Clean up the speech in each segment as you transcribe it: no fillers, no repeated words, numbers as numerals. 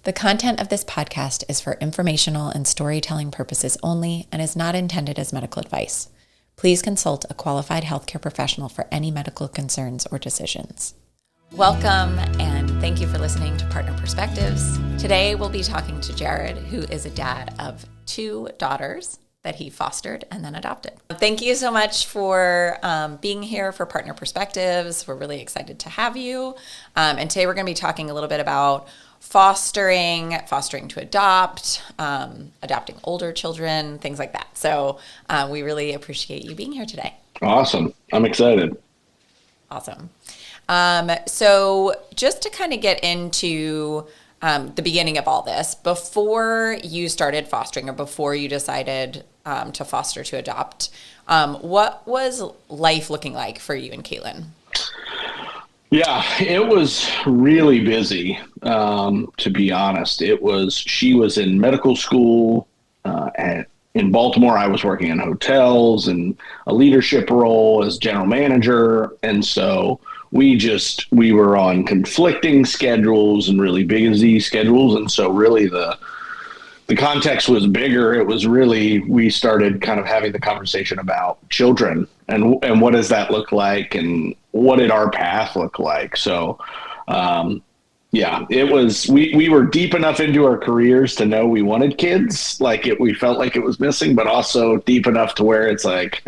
The content of this podcast is for informational and storytelling purposes only and is not intended as medical advice. Please consult a qualified healthcare professional for any medical concerns or decisions. Welcome, and thank you for listening to Partner Perspectives. Today, we'll be talking to Jared, who is a dad of 2 daughters that he fostered and then adopted. Thank you so much for being here for Partner Perspectives. We're really excited to have you. And today, we're going to be talking a little bit about fostering to adopt, adopting older children, things like that. So we really appreciate you being here today. Awesome. I'm excited. Awesome. So just to kind of get into the beginning of all this, before you started fostering or before you decided to foster to adopt, what was life looking like for you and Caitlin? Yeah, it was really busy, to be honest. She was in medical school in Baltimore. I was working in hotels and a leadership role as general manager. And so we were on conflicting schedules and really busy schedules. And so really the context was bigger. It was really, we started kind of having the conversation about children and what does that look like and what did our path look like? So, it was, we were deep enough into our careers to know we wanted kids. We felt like it was missing, but also deep enough to where it's like,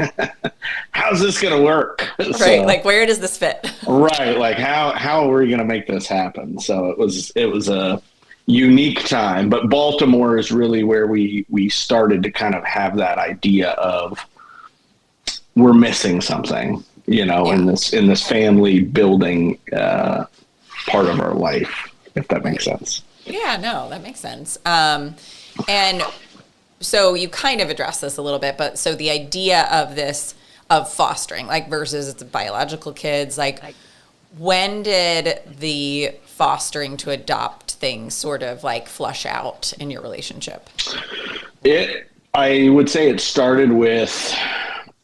how's this going to work? Right. So, Where does this fit? Right. How are we going to make this happen? So it was a unique time, but Baltimore is really where we started to kind of have that idea of we're missing something, in this family building part of our life, if that makes sense. Yeah, no, that makes sense. And so you kind of addressed this a little bit, but so the idea of this, of fostering, versus the biological kids, when did the fostering to adopt thing sort of flush out in your relationship? I would say it started with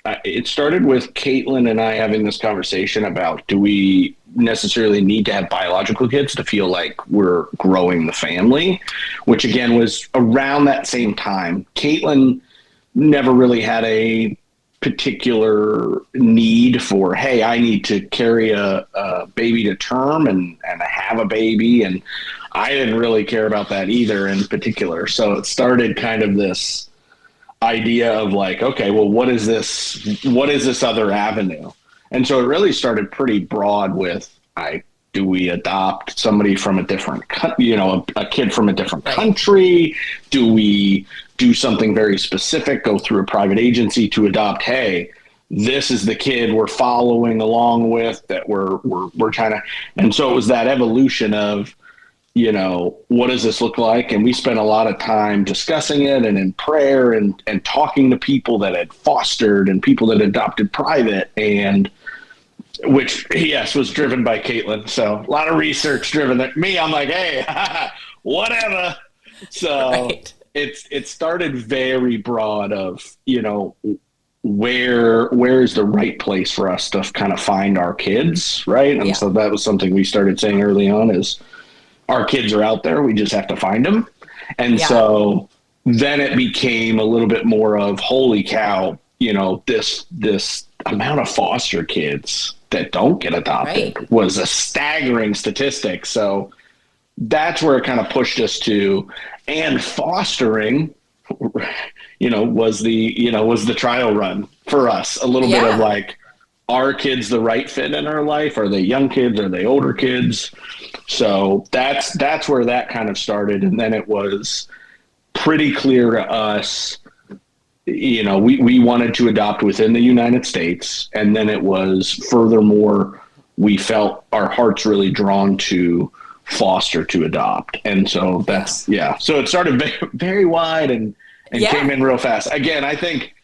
Caitlin and I having this conversation about, do we necessarily need to have biological kids to feel like we're growing the family, which again was around that same time. Caitlin never really had a particular need for, hey, I need to carry a baby to term and have a baby. And I didn't really care about that either in particular. So it started kind of this idea of okay, well, what is this other avenue? And so it really started pretty broad with, do we adopt somebody from a different, a kid from a different country? Do we do something very specific, go through a private agency to adopt, hey, this is the kid we're following along with that we're trying to, and so it was that evolution of, what does this look like? And we spent a lot of time discussing it and in prayer and talking to people that had fostered and people that adopted private, and which, yes, was driven by Caitlin. So a lot of research driven that me, I'm like, hey, whatever. So it started very broad of, where is the right place for us to kind of find our kids. Right. And so that was something we started saying early on is our kids are out there. We just have to find them. And so then it became a little bit more of, holy cow, this amount of foster kids that don't get adopted was a staggering statistic. So that's where it kind of pushed us to, and fostering, was the trial run for us, a little bit of are kids the right fit in our life? Are they young kids? Are they older kids? So that's where that kind of started. And then it was pretty clear to us, we wanted to adopt within the United States. And then it was furthermore, we felt our hearts really drawn to foster to adopt. And so so it started very, very wide and came in real fast. Again, I think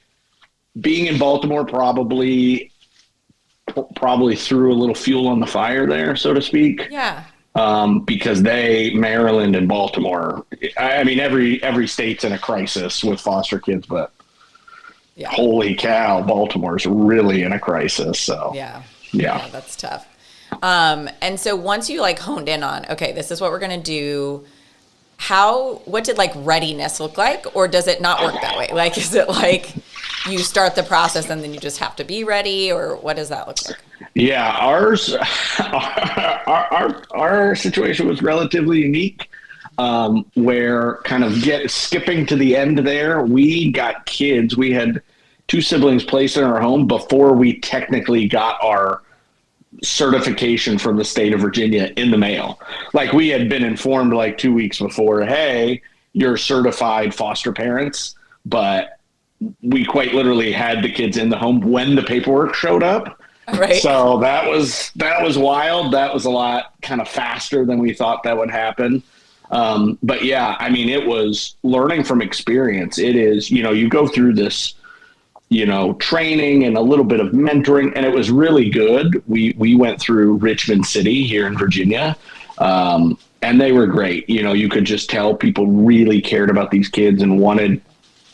being in Baltimore probably threw a little fuel on the fire there, so to speak. Yeah. Because Maryland and Baltimore, I mean, every state's in a crisis with foster kids, but holy cow, Baltimore's really in a crisis. So yeah, that's tough. And so once you honed in on, okay, this is what we're going to do. what did like readiness look like, or does it not work that way? Like, is it like you start the process and then you just have to be ready, or what does that look like? Yeah, our situation was relatively unique, where kind of skipping to the end there, we got kids. We had two siblings placed in our home before we technically got our certification from the state of Virginia in the mail. Like, we had been informed like 2 weeks before, hey, you're certified foster parents, but we quite literally had the kids in the home when the paperwork showed up. Right. So that was wild. That was a lot kind of faster than we thought that would happen. But yeah, I mean, it was learning from experience. It is, you go through this, training and a little bit of mentoring, and it was really good. We went through Richmond City here in Virginia, and they were great. You could just tell people really cared about these kids and wanted,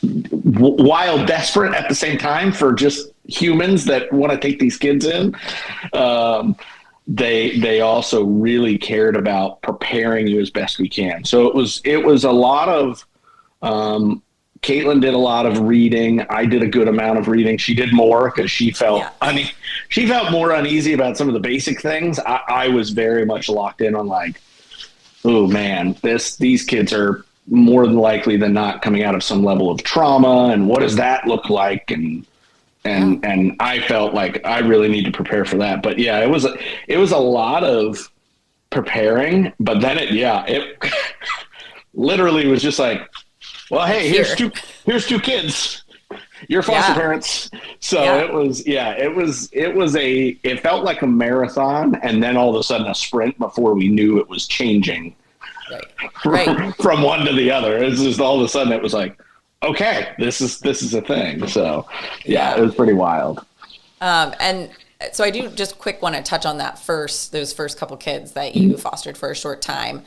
while desperate at the same time for just humans that want to take these kids in. They also really cared about preparing you as best we can. So it was a lot of, Caitlin did a lot of reading. I did a good amount of reading. She did more because she felt she felt more uneasy about some of the basic things. I was very much locked in on like, oh man, these kids are more than likely than not coming out of some level of trauma, and what does that look like? And I felt like I really need to prepare for that. But yeah, it was a lot of preparing, but then it literally was just like, well, hey, here's two kids. You're foster parents. So it felt like a marathon, and then all of a sudden a sprint before we knew it was changing from one to the other. It's just all of a sudden it was like, okay, this is a thing. So it was pretty wild. And so I do just quick want to touch on those first couple kids that you fostered for a short time.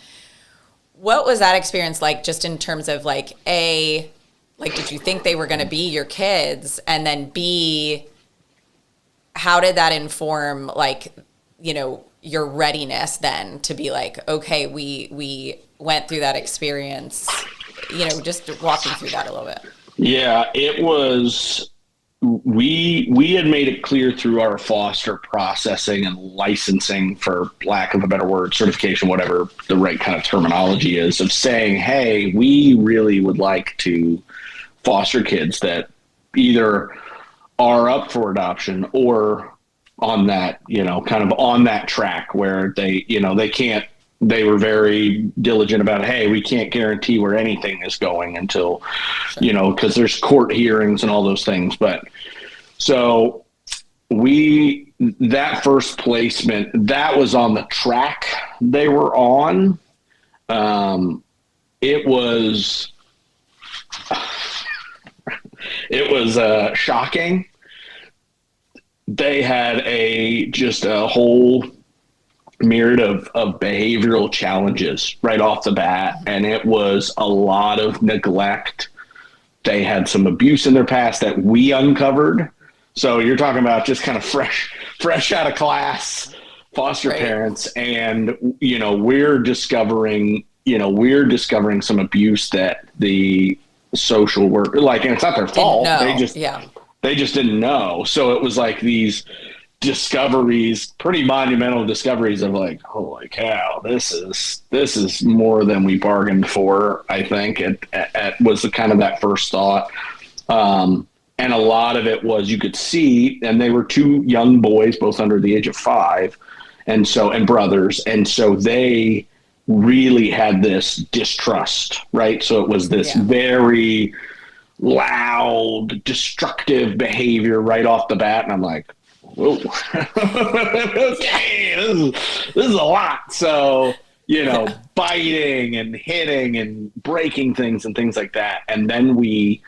What was that experience like, just in terms of like, A, like, did you think they were going to be your kids? And then B, how did that inform, like, your readiness then to be like, okay, we went through that experience, just walking through that a little bit. Yeah, it was, we had made it clear through our foster processing and licensing, for lack of a better word, certification, whatever the right kind of terminology is, of saying, hey, we really would like to foster kids that either are up for adoption or on that, kind of on that track where they were very diligent about, hey, we can't guarantee where anything is going until, because there's court hearings and all those things. But so that first placement, that was on the track they were on. It was shocking. They had just a whole myriad of behavioral challenges right off the bat, and it was a lot of neglect. They had some abuse in their past that we uncovered. So you're talking about just kind of fresh out of class foster parents, and we're discovering some abuse that the social work, like, and it's not their fault. They just didn't know. So it was like these discoveries, pretty monumental discoveries of like, holy cow, this is more than we bargained for. I think it was the kind of that first thought. And a lot of it was, you could see, and they were two young boys, both under the age of 5. And brothers. And so they really had this distrust, right? So it was this very loud, destructive behavior right off the bat. And I'm like, whoa, okay, this is a lot. So, biting and hitting and breaking things and things like that. And then we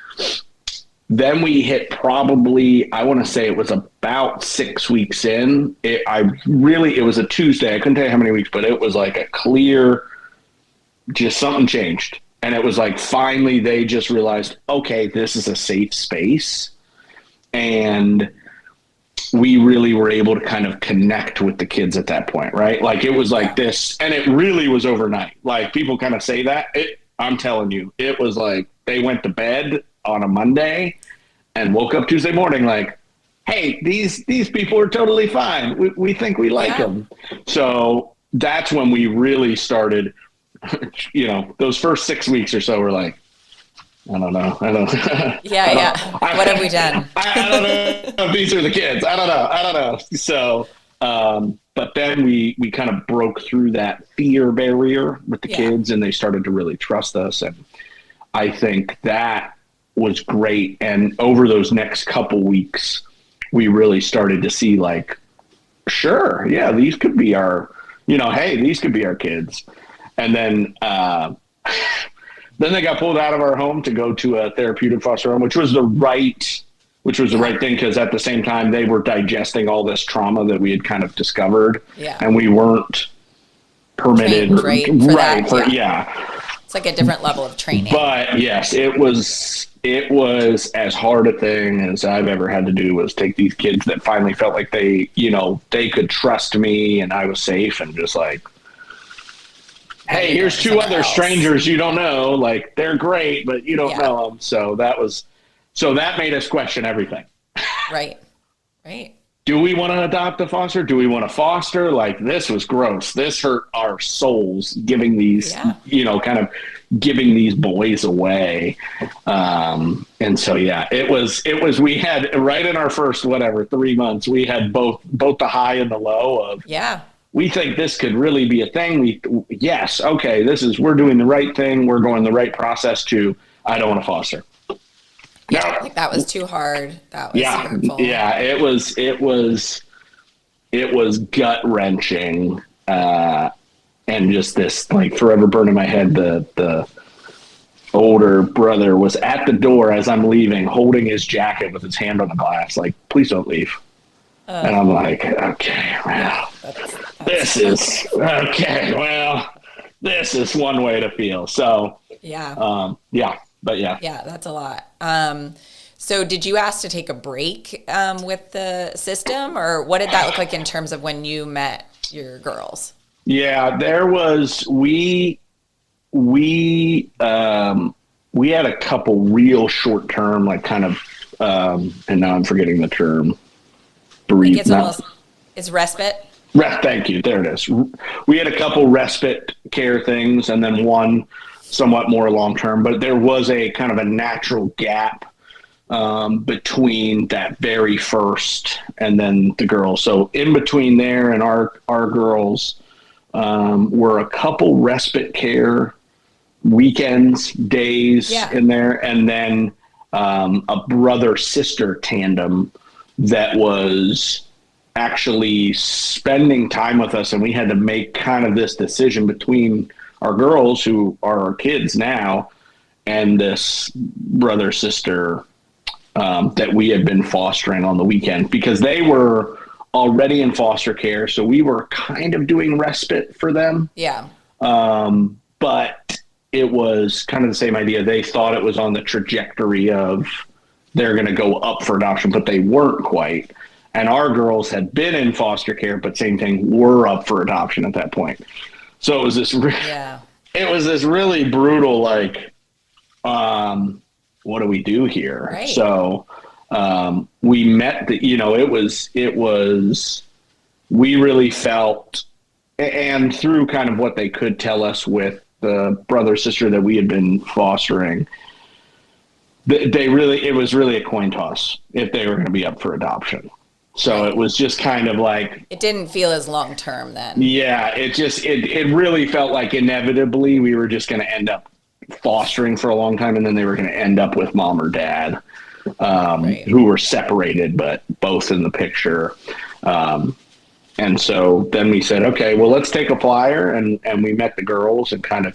hit probably, I want to say it was about 6 weeks in. It was a Tuesday. I couldn't tell you how many weeks, but it was like a clear, just something changed. And it was like, finally, they just realized, okay, this is a safe space. And we really were able to kind of connect with the kids at that point, right? Like, it was like this, and it really was overnight. Like, people kind of say that. I'm telling you, it was like they went to bed on a Monday and woke up Tuesday morning like, hey, these people are totally fine. We think we like them. So that's when we really started, those first 6 weeks or so were like, I don't know. What have we done? I don't know if these are the kids. I don't know. So, but then we kind of broke through that fear barrier with the kids, and they started to really trust us. And I think that was great. And over those next couple weeks, we really started to see like, sure, yeah, these could be our, hey, these could be our kids. And then, then they got pulled out of our home to go to a therapeutic foster home, which was the right thing. Cause at the same time they were digesting all this trauma that we had kind of discovered, and we weren't permitted. It's like a different level of training, but yes, it was as hard a thing as I've ever had to do, was take these kids that finally felt like they could trust me and I was safe, and just like, hey, here's two other strangers you don't know. Like, they're great, but you don't know them. So that made us question everything. Right. Do we want to adopt a foster? Do we want to foster? Like, this was gross. This hurt our souls, giving these, kind of giving these boys away. And so, it was, we had right in our first, 3 months, we had both the high and the low of, we think this could really be a thing. We're doing the right thing. We're going the right process to, I don't want to foster. Yeah, like that was too hard. That was hurtful. Yeah, it was gut wrenching, and just this like forever burning my head. The older brother was at the door as I'm leaving, holding his jacket with his hand on the glass, like, please don't leave. And I'm like, okay, well, this is okay. Well, this is one way to feel. So But that's a lot. So did you ask to take a break with the system, or what did that look like in terms of when you met your girls? Yeah, there was, we had a couple real short term, like kind of, and now I'm forgetting the term. It's respite. Thank you. There it is. We had a couple respite care things, and then one somewhat more long-term, but there was a kind of a natural gap between that very first and then the girls. So in between there and our girls were a couple respite care weekends, days in there, and then a brother-sister tandem that was actually spending time with us, and we had to make kind of this decision between our girls, who are our kids now, and this brother sister that we had been fostering on the weekend, because they were already in foster care. So we were kind of doing respite for them. Yeah. But it was kind of the same idea. They thought it was on the trajectory of they're going to go up for adoption, but they weren't quite. And our girls had been in foster care, but same thing, were up for adoption at that point. So it was this, it was this really brutal, like, what do we do here? Right. So we met we really felt, and through kind of what they could tell us with the brother sister that we had been fostering, it was really a coin toss if they were going to be up for adoption. So it was just kind of like, it didn't feel as long term then. Yeah, it really felt like inevitably we were just going to end up fostering for a long time, and then they were going to end up with mom or dad, who were separated but both in the picture. And so then we said, okay, well, let's take a flyer, and we met the girls and kind of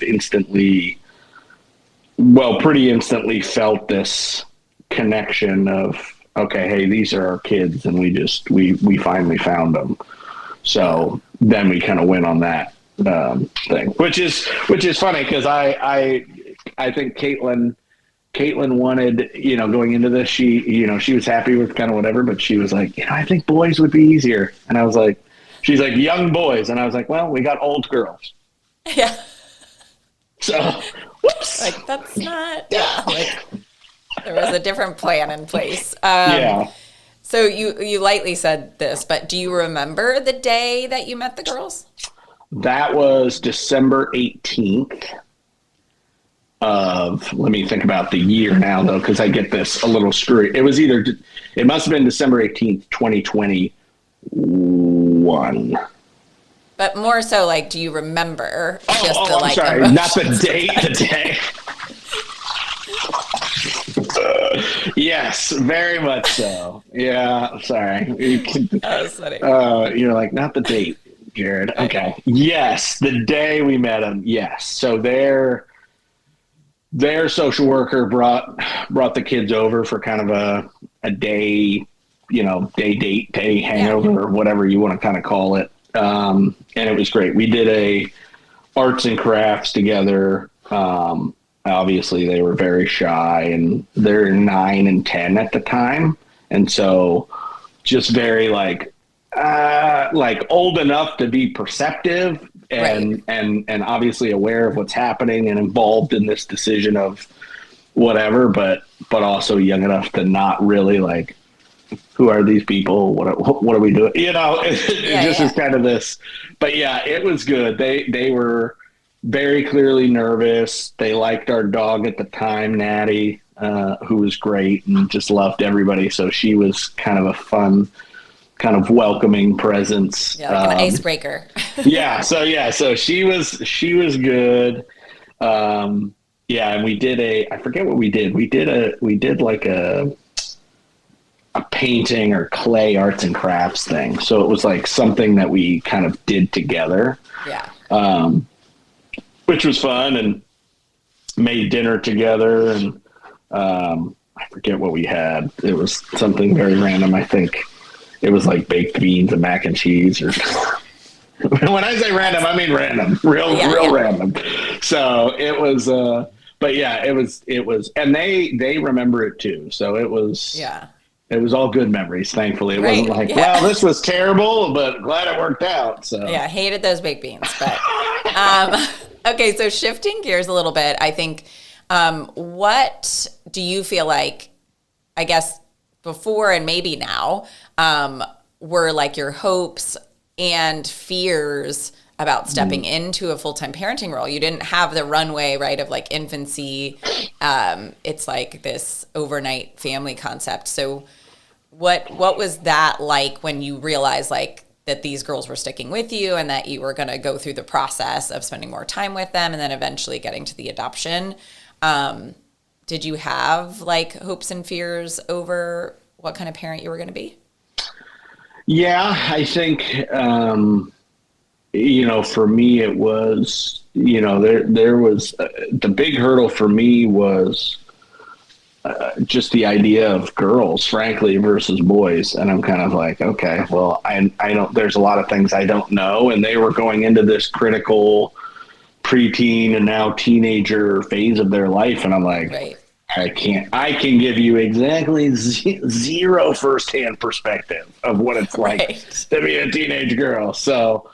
pretty instantly felt this connection of, okay, hey, these are our kids, and we finally found them. So then we kind of went on that thing, which is funny, because I think Caitlin wanted, going into this, she was happy with kind of whatever, but she was like, I think boys would be easier. And I was like, she's like, young boys. And I was like, well, we got old girls. Yeah. So, whoops. Like, that's not, like there was a different plan in place. Yeah. So you lightly said this, but do you remember the day that you met the girls? That was December 18th of, let me think about the year now though, because I get this a little screwy. It must have been December 18th, 2021. But more so, like, do you remember I'm sorry, not the date, the day. Yes, very much so. Yeah, sorry. That was funny. You're like, not the date, Jared. Okay. Yes, the day we met them. Yes. So their social worker brought the kids over for kind of a day, day hangover or whatever you want to kind of call it. And it was great. We did a arts and crafts together. Obviously they were very shy, and they're 9 and 10 at the time. And so just very like old enough to be perceptive and obviously aware of what's happening and involved in this decision of whatever, but also young enough to not really like, who are these people? What are we doing? It just is kind of this, but yeah, it was good. They were very clearly nervous. They liked our dog at the time, Natty, who was great and just loved everybody. So she was kind of a fun, kind of welcoming presence. Yeah, like an icebreaker. So she was good. And we did I forget what we did. We did like a painting or clay arts and crafts thing. So it was like something that we kind of did together. Yeah. Which was fun, and made dinner together. And I forget what we had. It was something very random. I think it was like baked beans and mac and cheese, or when I say random, I mean random, real random. So it was, but yeah, it was, and they remember it too. So it was, it was all good memories. Thankfully, it wasn't like, well, this was terrible, but glad it worked out. So yeah, hated those baked beans, but okay. So shifting gears a little bit, I think, what do you feel like, I guess before and maybe now, were like your hopes and fears about stepping into a full-time parenting role? You didn't have the runway, right, of like infancy. It's like this overnight family concept. So what was that like when you realized like that these girls were sticking with you and that you were going to go through the process of spending more time with them and then eventually getting to the adoption? Did you have like hopes and fears over what kind of parent you were going to be? Yeah, I think, for me, it was, there was the big hurdle for me was just the idea of girls, frankly, versus boys. And I'm kind of like, okay, well, I don't, there's a lot of things I don't know. And they were going into this critical preteen and now teenager phase of their life. And I'm like, I can give you exactly zero firsthand perspective of what it's like to be a teenage girl. So,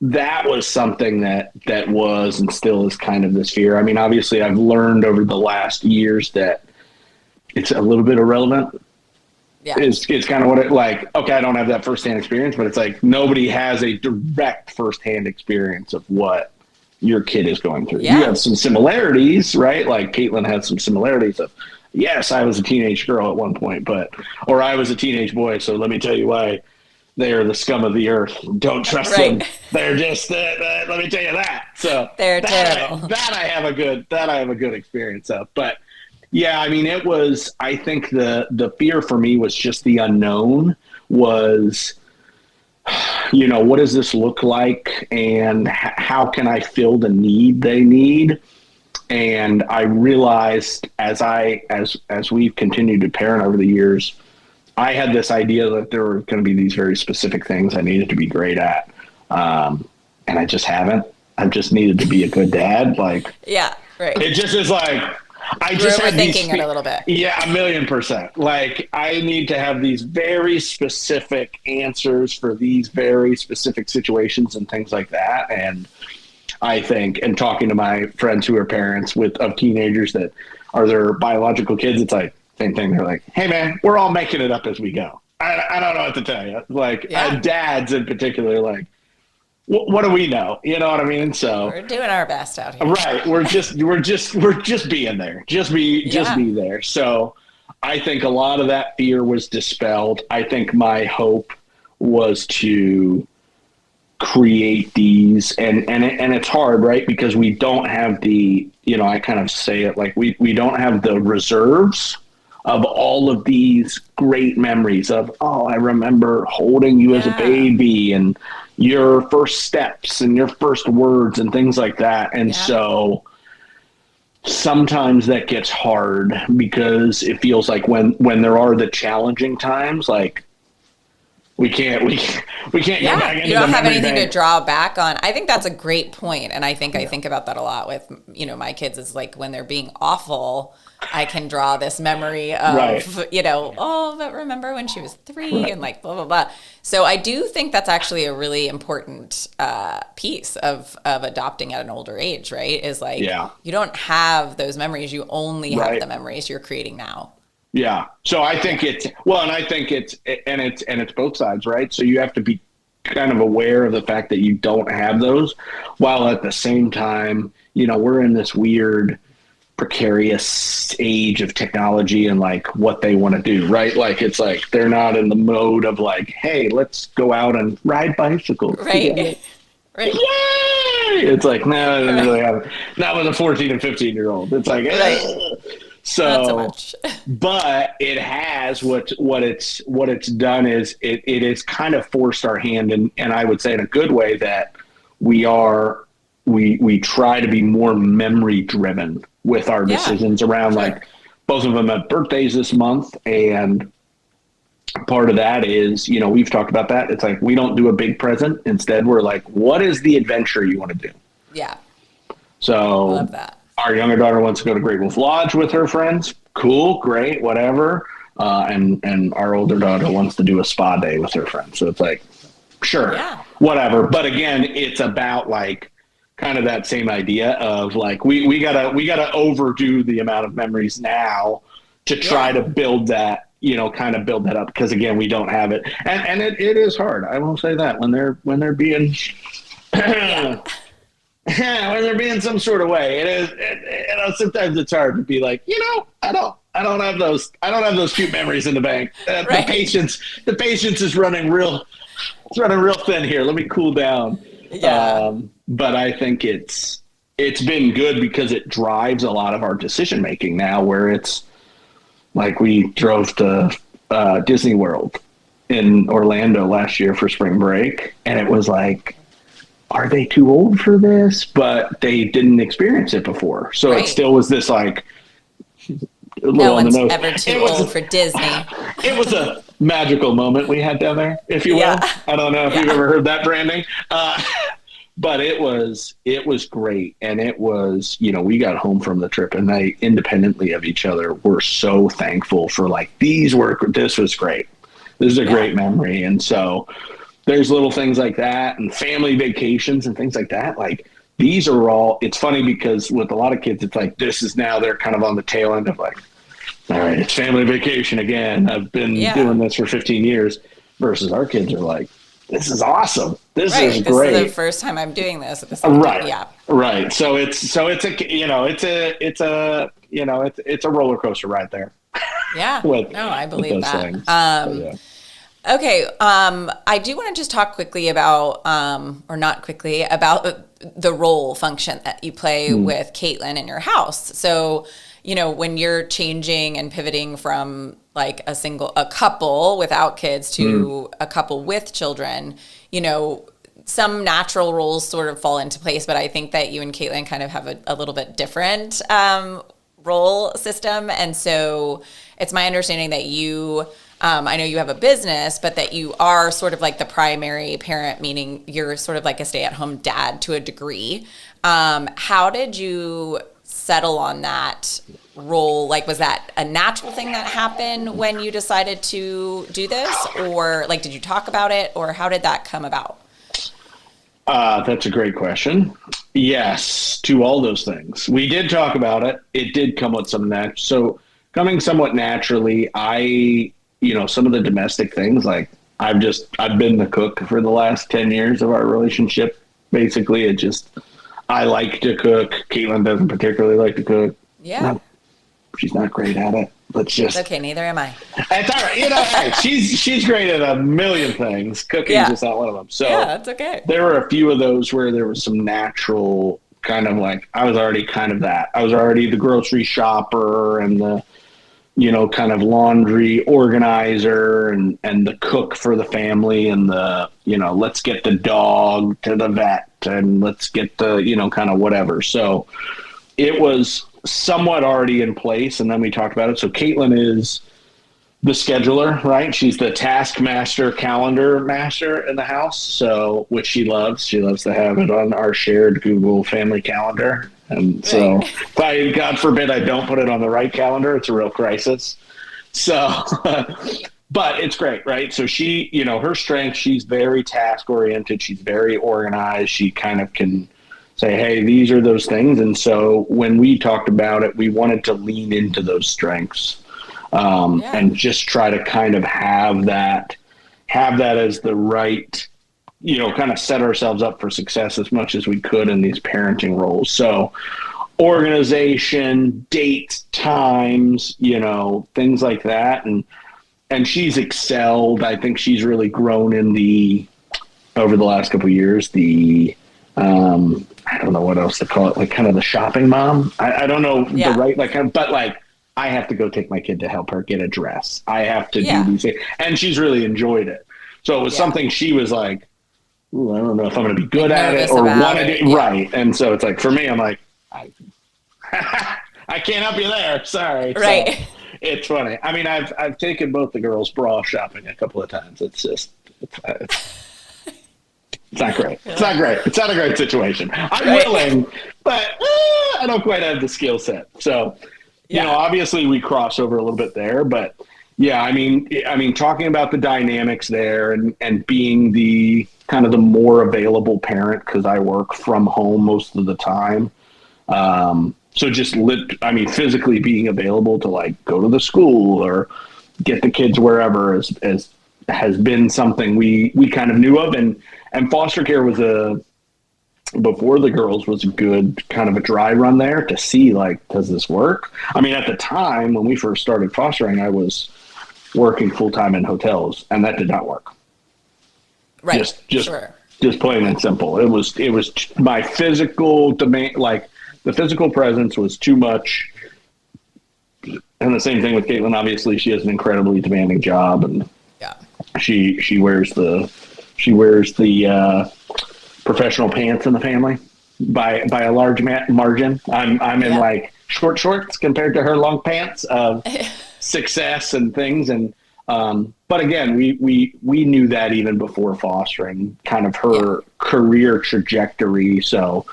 that was something that was and still is kind of this fear. I mean, obviously I've learned over the last years that it's a little bit irrelevant. Yeah. It's kind of what it like, okay, I don't have that firsthand experience, but it's like nobody has a direct firsthand experience of what your kid is going through. Yeah. You have some similarities, right? Like Caitlin had some similarities of, yes, I was a teenage girl at one point, or I was a teenage boy. So let me tell you why they are the scum of the earth. Don't trust them. They're just, let me tell you that. So they're terrible. That I have a good experience of. But yeah, I mean, it was, I think the fear for me was just the unknown was, what does this look like and how can I fill the need they need? And I realized as we've continued to parent over the years, I had this idea that there were going to be these very specific things I needed to be great at. And I just haven't. I've just needed to be a good dad. Like, yeah, right. It just is like, I just had thinking it a little bit. Yeah, 1,000,000%. Like, I need to have these very specific answers for these very specific situations and things like that. And I think, and talking to my friends who are parents of teenagers that are their biological kids, it's like same thing. They're like, "Hey, man, we're all making it up as we go." I don't know what to tell you. Like dads in particular, like, what do we know? You know what I mean? So we're doing our best out here, right? We're just being there. Just be there. So I think a lot of that fear was dispelled. I think my hope was to create these, and it's hard, right? Because we don't have the, I kind of say it like we don't have the reserves of all of these great memories of, oh, I remember holding you as a baby and your first steps and your first words and things like that. And so sometimes that gets hard because it feels like when there are the challenging times, like we can't go back into you don't the have memory anything bank. to draw back on. I think that's a great point. And I think I think about that a lot with, my kids is like when they're being awful, I can draw this memory of, but remember when she was 3 and like blah, blah, blah. So I do think that's actually a really important piece of adopting at an older age, right? Is like, you don't have those memories. You only have the memories you're creating now. Yeah. So I think it's both sides, right? So you have to be kind of aware of the fact that you don't have those, while at the same time, we're in this weird precarious age of technology and like what they want to do, right? Like it's like they're not in the mode of like, hey, let's go out and ride bicycles. Right. Right. Yay! It's like, no, really not with a 14 and 15-year-old. It's like, so, not so much. But it has what it's done is it has kind of forced our hand, and I would say in a good way that we try to be more memory driven with our decisions around like both of them have birthdays this month, and part of that is, we've talked about that. It's like we don't do a big present. Instead, we're like, what is the adventure you want to do? Yeah. So I love that. Our younger daughter wants to go to Great Wolf Lodge with her friends. Cool, great, whatever. And our older daughter wants to do a spa day with her friends. So it's like, sure, whatever. But again, it's about like kind of that same idea of like we gotta overdo the amount of memories now to try to build that, kind of build that up, because again, we don't have it, and it is hard. I will say that when they're being when they're being some sort of way, it is. Sometimes it's hard to be like, I don't have those cute memories in the bank. The patience is running real thin here. Let me cool down. Yeah. But I think it's been good because it drives a lot of our decision making now, where it's like we drove to Disney World in Orlando last year for spring break, and it was like, are they too old for this? But they didn't experience it before. So it still was this like, no one's ever too old for Disney. It was a magical moment we had down there, if you will. I don't know if you've ever heard that branding. But it was great. And it was, we got home from the trip and they independently of each other were so thankful for like, this was great. This is a great memory. And so there's little things like that and family vacations and things like that. Like these are all, it's funny because with a lot of kids, it's like, this is now they're kind of on the tail end of like, all right, it's family vacation again. I've been doing this for 15 years versus our kids are like, this is awesome. This is great. This is the first time I'm doing this at the same time. Yeah. Right. So it's a roller coaster right there. Yeah. I believe that. Okay. I do want to just talk quickly about, or not quickly, about the role function that you play with Caitlin in your house. So, when you're changing and pivoting from like a couple without kids to a couple with children, some natural roles sort of fall into place, but I think that you and Caitlin kind of have a little bit different role system. And so it's my understanding that you, I know you have a business, but that you are sort of like the primary parent, meaning you're sort of like a stay-at-home dad to a degree. How did you settle on that role? Like, was that a natural thing that happened when you decided to do this? Or like, did you talk about it, or how did that come about? That's a great question. Yes, to all those things. We did talk about it. It did come with some so coming somewhat naturally. Some of the domestic things, like I've been the cook for the last 10 years of our relationship. Basically, I like to cook. Caitlin doesn't particularly like to cook. Yeah. She's not great at it. It's okay. Neither am I. It's all right. Hey, she's great at a million things. Cooking's just not one of them. So yeah, that's okay. There were a few of those where there was some natural kind of like, I was already kind of that. I was already the grocery shopper and the, kind of laundry organizer and the cook for the family and the, let's get the dog to the vet and let's get the, kind of whatever. So it was somewhat already in place. And then we talked about it. So Caitlin is the scheduler, right? She's the taskmaster, calendar master in the house. So, which she loves. She loves to have it on our shared Google family calendar. And so if God forbid, I don't put it on the right calendar, it's a real crisis. So, but it's great, right? So she, her strength, she's very task oriented. She's very organized. She kind of can say, hey, these are those things. And so when we talked about it, we wanted to lean into those strengths and just try to kind of have that as the right, kind of set ourselves up for success as much as we could in these parenting roles. So organization, dates, times, things like that. And she's excelled. I think she's really grown over the last couple of years, I don't know what else to call it, like kind of the shopping mom. I don't know the right, but I have to go take my kid to help her get a dress. I have to do these things. And she's really enjoyed it. So it was something she was like, ooh, I don't know if I'm going to be good at it or want to do. Right. And so it's like, for me, I'm like, I can't help you there. Sorry. Right. So it's funny. I mean, I've taken both the girls bra shopping a couple of times. It's not great. It's not great. It's not a great situation. I'm willing, but I don't quite have the skill set. So, obviously we cross over a little bit there, but I mean, talking about the dynamics there and being the kind of the more available parent, because I work from home most of the time. So just physically being available to like go to the school or get the kids wherever has been something we kind of knew of. And foster care before the girls was a good kind of a dry run there to see, like, does this work? I mean, at the time when we first started fostering, I was working full time in hotels, and that did not work. Right. Just plain and simple. It was my physical demand, like the physical presence was too much. And the same thing with Caitlin. Obviously, she has an incredibly demanding job, and she wears the professional pants in the family by a large margin. I'm in like short shorts compared to her long pants of success and things. And but again, we knew that even before fostering, kind of her career trajectory. So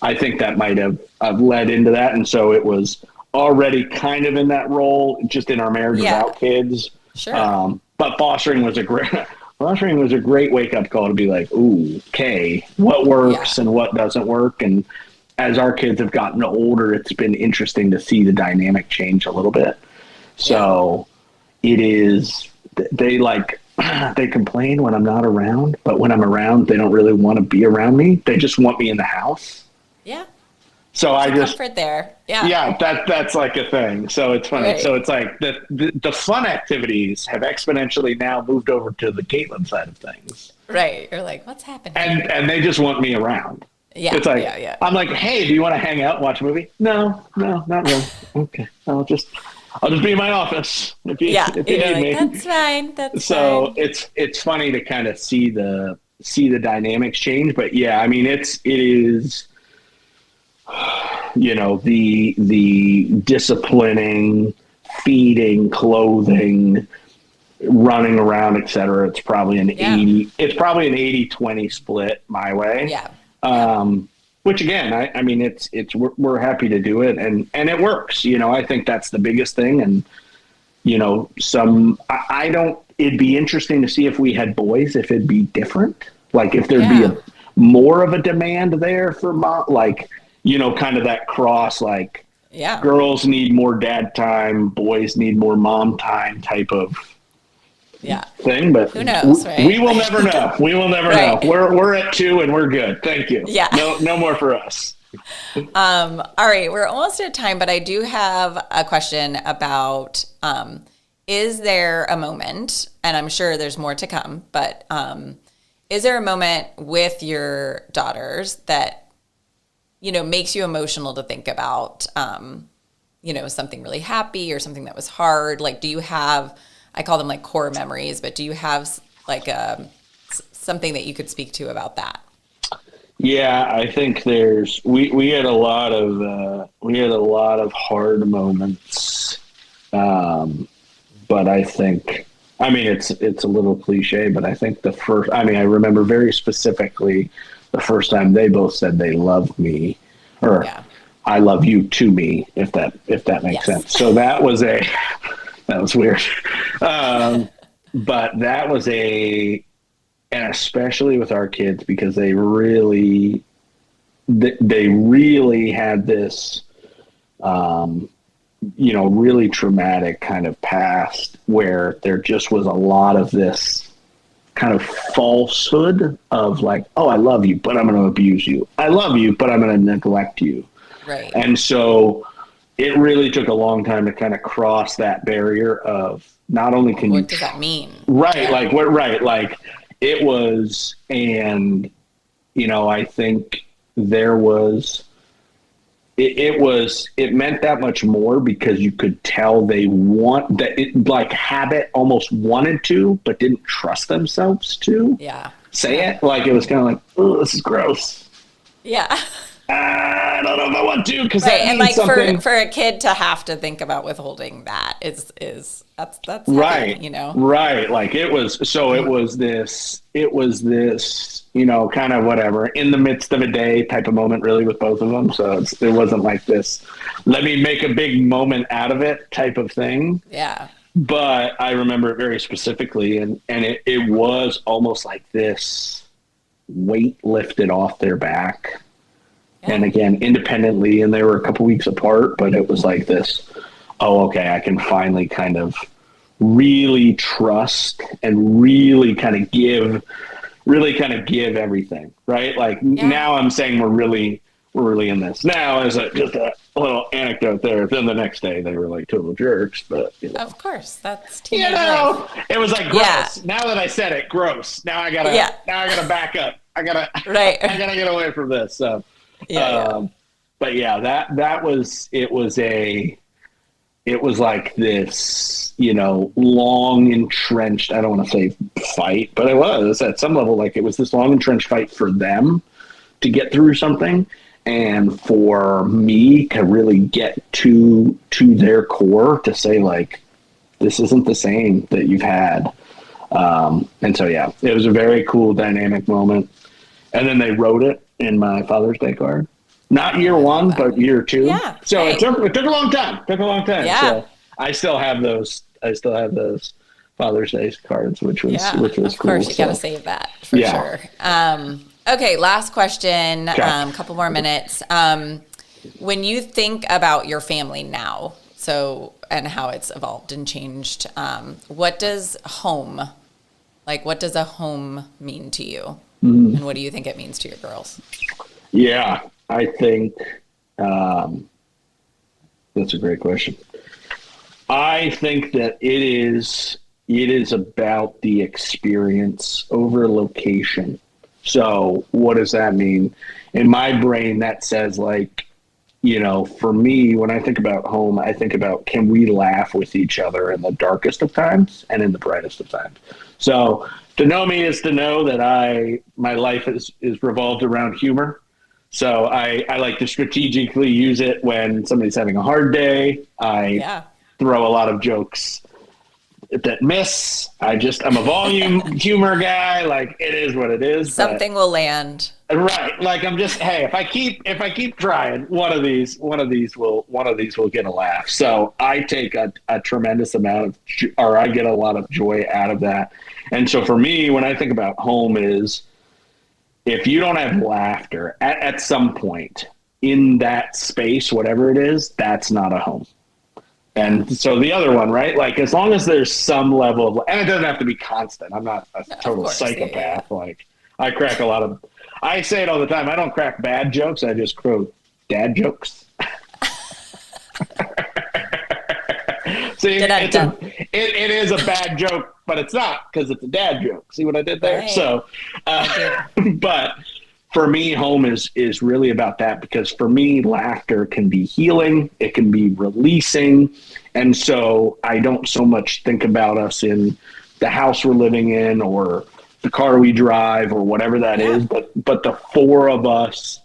I think that might have led into that. And so it was already kind of in that role, just in our marriage without kids. Sure. But fostering was a great wake up call to be like, ooh, okay, what works and what doesn't work. And as our kids have gotten older, it's been interesting to see the dynamic change a little bit. So it is, they complain when I'm not around, but when I'm around, they don't really want to be around me. They just want me in the house. Yeah. So I just comfort there. That's like a thing. So it's funny. Right. So it's like the fun activities have exponentially now moved over to the Caitlin side of things. Right. You're like, what's happening? And they just want me around. Yeah. It's like I'm like, hey, do you want to hang out and watch a movie? No, not really. Okay. I'll just be in my office if you need me. That's fine. So it's funny to kind of see the dynamics change. But I mean it is the disciplining, feeding, clothing, running around, etc. It's probably an 80-20 split my way. Which again, I mean, we're happy to do it and it works. I think that's the biggest thing. And it'd be interesting to see if we had boys, if it'd be different. Like if there'd be more of a demand there for mom, like, kind of that cross, like Yeah. girls need more dad time, boys need more mom time type of thing. But who knows, right? We will never know. We will never know. Right. We're at 2 and we're good. Thank you. Yeah. No more for us. All right, we're almost at time, but I do have a question about, is there a moment, and I'm sure there's more to come, but is there a moment with your daughters that, makes you emotional to think about, something really happy or something that was hard? Like, do you have, I call them like core memories, but do you have like something that you could speak to about that? Yeah, I think we had a lot of hard moments, but I think, it's a little cliche, but I think I remember very specifically the first time they both said they love me, or I love you to me, if that makes sense. So that was weird, but that was and especially with our kids, because they really had this, really traumatic kind of past where there just was a lot of this kind of falsehood of like, oh, I love you, but I'm going to abuse you. I love you, but I'm going to neglect you. Right. And so it really took a long time to kind of cross that barrier of not only can what does that mean? Right. Yeah. Like what, right. Like it was, and, I think there was, it meant that much more because you could tell they like habit almost wanted to, but didn't trust themselves to say it. Like it was kind of like, oh, this is gross. Yeah. I don't know if I want to, because that means and like something. for a kid to have to think about withholding that is that's right, heavy, right. Like it was this kind of whatever in the midst of a day type of moment, really, with both of them. So it wasn't like this, let me make a big moment out of it type of thing. Yeah. But I remember it very specifically, and it was almost like this weight lifted off their back. Yeah. And again, independently, and they were a couple weeks apart, but it was like this, oh, okay, I can finally kind of really trust and really kind of give everything, right? Like now I'm saying we're really in this. Now, as just a little anecdote there, then the next day they were like total jerks, but of course, that's teenage life. It was like gross. Yeah. Now that I said it, gross. Now I gotta back up. I gotta get away from this. So. But yeah, that was, it was like this, long entrenched, I don't want to say fight, but it was at some level, like it was this long entrenched fight for them to get through something. And for me to really get to their core to say like, this isn't the same that you've had. And so, yeah, it was a very cool dynamic moment. And then they wrote it in my Father's Day card. Not year one, but year 2. Yeah. So it took a long time. Yeah. So I still have those Father's Day cards, which was cool. Of course, you got to save that for sure. Okay, last question. Okay. Couple more minutes. When you think about your family now, and how it's evolved and changed, what does a home mean to you? Mm-hmm. And what do you think it means to your girls? Yeah, I think that's a great question. I think that it is about the experience over location. So what does that mean? In my brain, that says like, for me, when I think about home, I think about, can we laugh with each other in the darkest of times and in the brightest of times? So to know me is to know that my life is revolved around humor. So I like to strategically use it when somebody's having a hard day. I throw a lot of jokes that miss. I'm a volume humor guy. Like it is what it is. Something will land. Right. Like I'm just, hey, if I keep trying, one of these will get a laugh. So I take a tremendous amount I get a lot of joy out of that. And so for me, when I think about home if you don't have laughter at some point in that space, whatever it is, that's not a home. And so the other one, right? Like, as long as there's some level of, and it doesn't have to be constant. I'm not a total psychopath. Yeah. Like, I crack I say it all the time. I don't crack bad jokes. I just croak dad jokes. See, it is a bad joke, but it's not, because it's a dad joke. See what I did there? Right. So, but for me, home is really about that, because for me, laughter can be healing. It can be releasing. And so I don't so much think about us in the house we're living in or the car we drive or whatever that is. But the four of us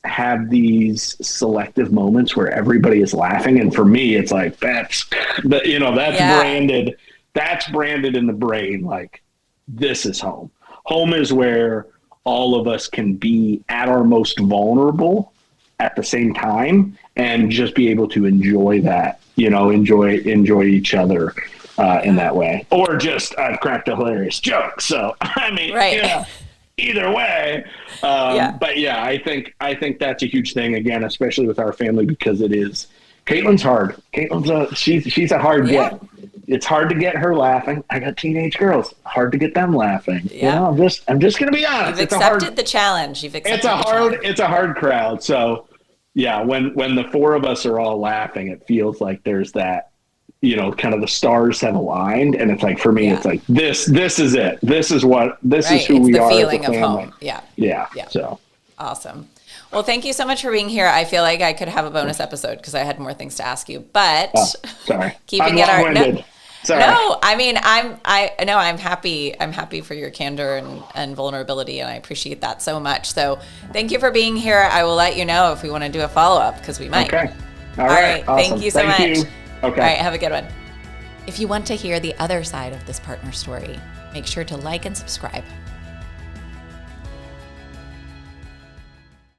have these selective moments where everybody is laughing. And for me, it's like, that's branded. That's branded in the brain. Like, this is home. Home is where all of us can be at our most vulnerable at the same time and just be able to enjoy that, enjoy each other in that way. Or just, I've cracked a hilarious joke. So, I mean, either way. But yeah, I think that's a huge thing, again, especially with our family, because it is, Caitlin's hard. Caitlin's she's a hard get. It's hard to get her laughing. I got teenage girls. Hard to get them laughing. Yeah. I'm just going to be honest. You've accepted the challenge. It's a hard crowd. So yeah, when the four of us are all laughing, it feels like there's that, kind of the stars have aligned. And it's like, for me, it's like, this is it. This is who we are as a family. Of home. Yeah. So awesome. Well, thank you so much for being here. I feel like I could have a bonus episode because I had more things to ask you, but sorry. Keeping it our Sorry. No, I mean, I'm happy for your candor and vulnerability, and I appreciate that so much. So thank you for being here. I will let you know if we want to do a follow-up, because we might. Okay. All right. Awesome. Thank you so much. Okay. All right. Have a good one. If you want to hear the other side of this partner story, make sure to like and subscribe.